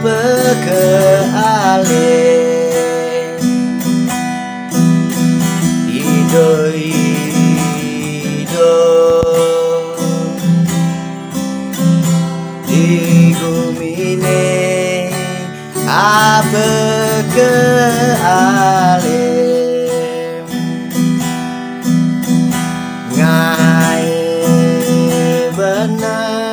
bekeale ido di gumine bekeale ngai benang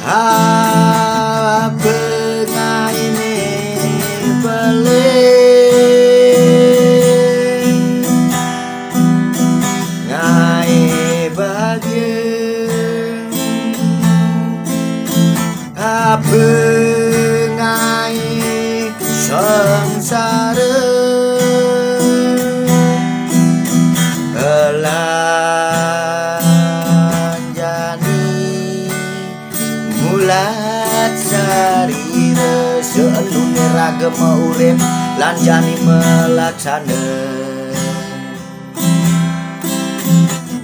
apa ngai ne bele ngai bagi apa ngai sengsara mulat sarira seunune ragema urip lan jani melaksana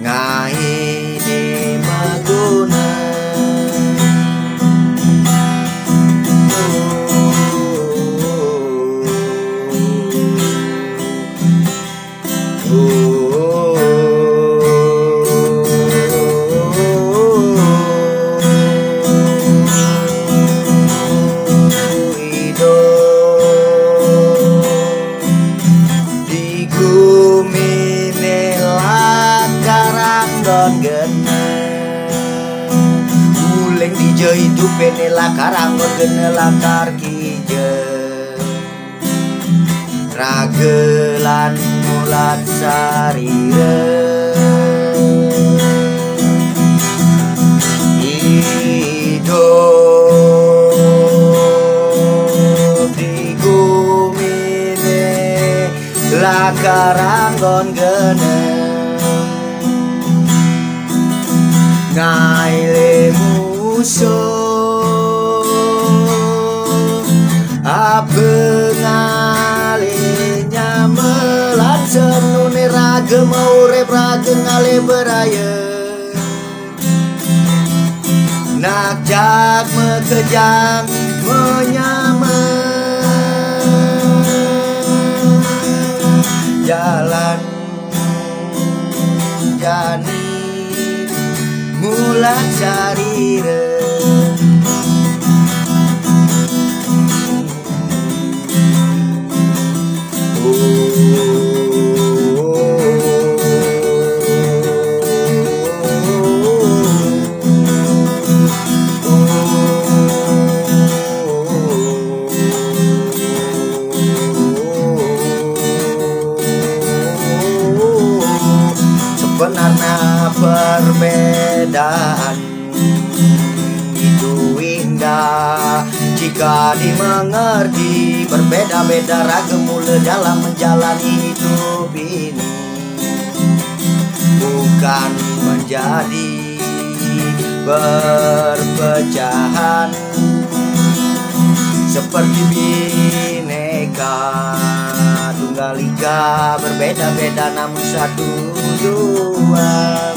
ngaine maguna uleng dije hidup benela karangon genelakar kije ragelan mulat sarire hidup di gumine lakaranggon genel ngaile musuh apa ngalinya melat senune ragema urip rage ngale beraya nak jak mekejang menyama jalan jani mulat sarire sebenarnya perbedaan itu indah jika dimengerti berbeda-beda ragam mula dalam menjalani hidup ini bukan menjadi perpecahan seperti bineka tunggal ika berbeda-beda namun satu tujuan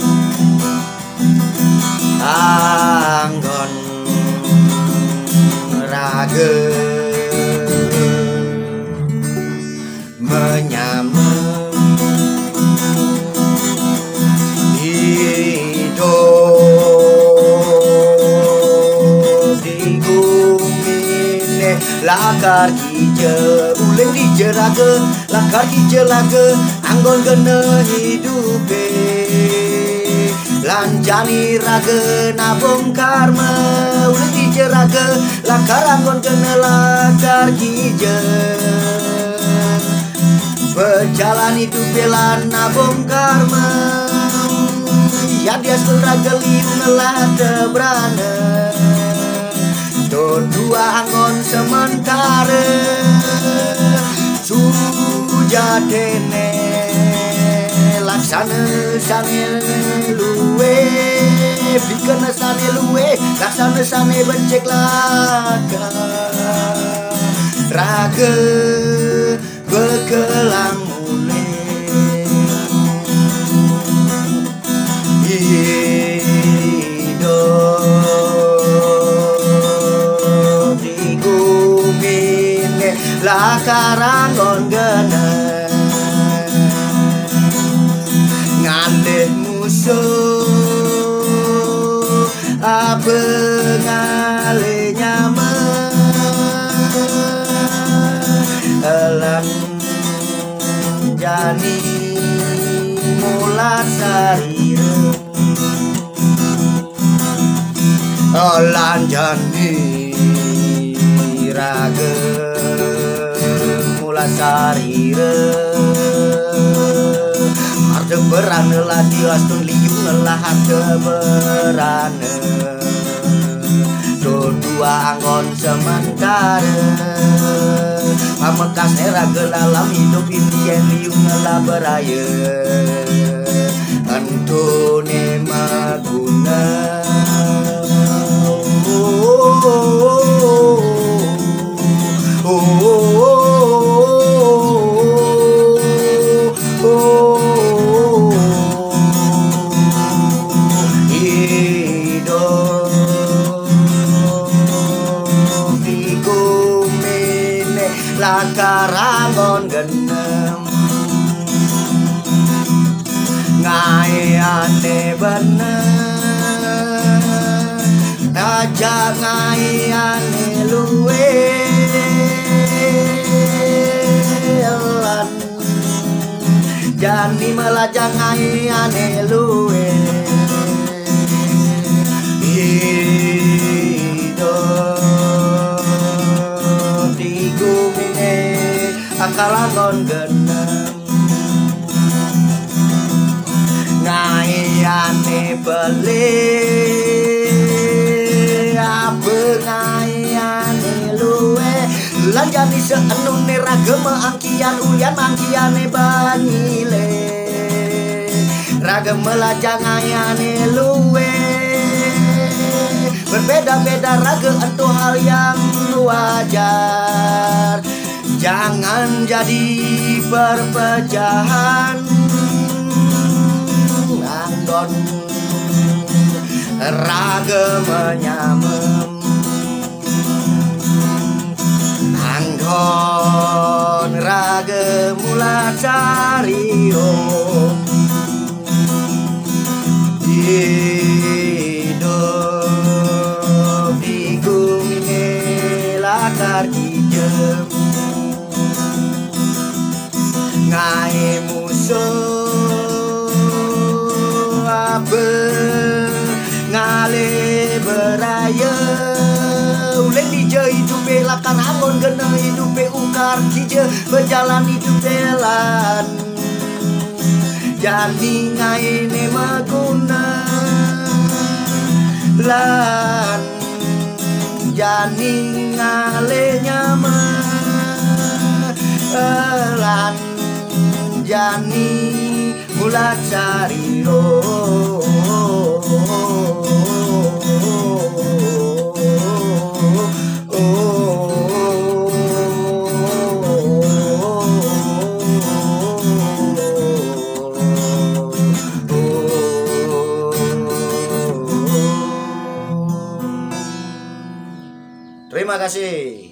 anggon raga menyambung hidup di gumine lakar kije uleng dije raga lakar kije laga anggon gene hidupe lanjani raga nabung karma uleng dije raga lakar anggon gene lakar kije berjalan hidup belan nabung karma ya dia raga ngelada berana dua anggon sementara sujadene laksana sane luwe bikin sane luwe laksana sane bencek laka raga bekelang mule hidup lakarangon geneng ngandeh musuh abengale nyaman elang jani mulat sarireng elang jani rage mulat sarireng harta berane lah diastun liung lah harta berane dua anggon sementara pamekas era dalam hidup ini yang liung lah beraya antone maguna lakarangon genem ngai ane bener aja ngai ane luwe lan jani melajang ngai ane luwe akalangon geneng ngai ane beli abe ngai ane luwe lanjani seenune ragema angkian ulian angkiane banile ragema lajang ngai ane luwe berbeda-beda raga itu hal yang wajar. Jangan jadi perpecahan Anggon raga menyamem Anggon raga mula cari om hidup di bumi lakar kijem ngai musuh abe ngale beraya ulen dije hidupe lakar angon gena hidupe ukar dije berjalan hidup jalan jadi ngai ne maguna lan jadi ngale nyaman lan jani mulat cari Terima kasih.